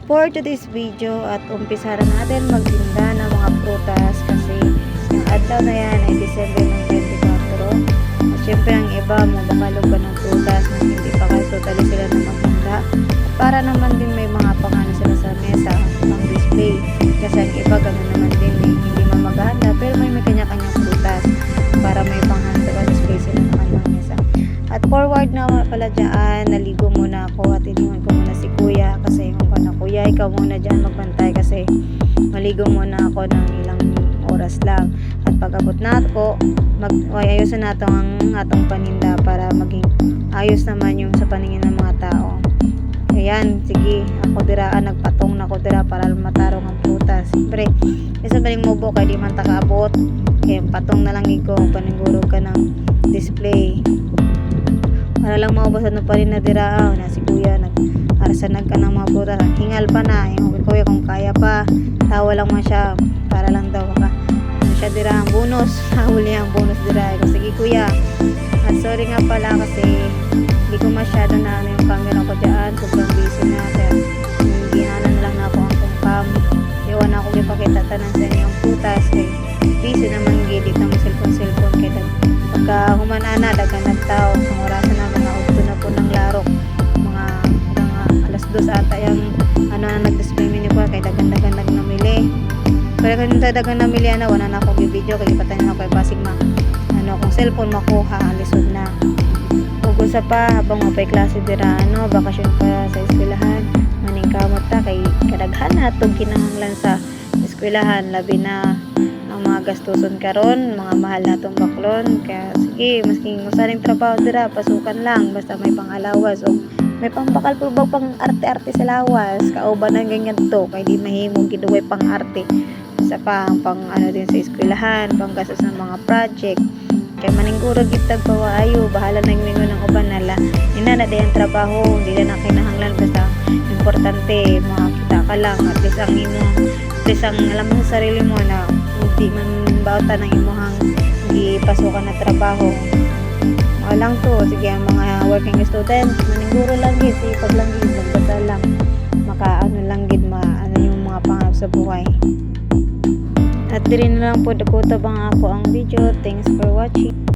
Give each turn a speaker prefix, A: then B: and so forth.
A: for today's video at umpisa na natin magtinda ng mga prutas kasi yung adlaw na yan ay December ng 24. At syempre ang iba mabakalog pa ng prutas na hindi pa kayo totally sila na magtinda para naman din may mga pangano sila sa mesa pang display kasi ang iba gano'n naman din hindi mamaganda pero may kanya-kanyang prutas para may panghanda sa display sila naman ng mesa. At forward na pala dyan, naligo muna ako at inuwan ko muna si kuya kasi yung na kuya, ikaw muna dyan magbantay kasi maligo muna ako ng ilang oras lang. At pag abot na ako, ayusin natin ang atong paninda para maging ayos naman yung sa paningin ng mga tao. Ayan, sige, ako diraan, nagpatong na ako dira para matarong ang prutas. Siyempre, isa baling mubo kaya di man takaabot. Kaya patong na lang ikaw, paniguro ka ng display. Para lang maubasan na pa rin na dira na si kuya nag-arasanag ka ng mga prutas. Hingal pa na, yung kuya kung kaya pa, tawa lang man siya para lang daw ka. Ano siya dira ang bonus, huli ang bonus dira. Sige kuya, at sorry nga pala kasi hindi ko masyado na ano yung camera ko dyan, sobrang busy na kaya ginanan lang na ako ang cam. Iwan ako ipakita tanan sa inyo ang prutas kay busy naman gilid ng cellphone kaya pagka humanana dagan nagtao ang orasan na mga 8 na po ng larok mga alas 2 ata yung ano na nag-display menu ko kay dagan namili pero kung dagan namili wala na ako video kay patayin na ako basig kung cellphone makuha lisod na ugusa pa habang mapay klase dira bakasyon pa sa eskwelahan maning kamot ta kay kadaghan na itong kinahanglan sa eskwelahan labi na ang mga gastuson karon mga mahal na itong baklon kaya sige masking masaring trabaho dira pasukan lang basta may pang-alawas o may pambakal po ba pang arte-arte sa lawas kauban ang ganyan to kay di mahimong giduway pang arte sa pang din sa eskwelahan pang gastos ng mga project kaya maninguro gitag pawaayo bahala nang mingon ng uban nala inana di ang trabaho hindi na kinahanglan basta importante makakita ka lang at least ang imo ang alam mo sa sarili mo na hindi man bauta ng imuhang ipasukan na trabaho mga lang to sige ang mga working student maninguro lang gid sipag lang gid magbasa lang makaano lang gid ano yung mga pangarap sa buhay. At diri na lang po dako tabang ako ang video. Thanks for watching.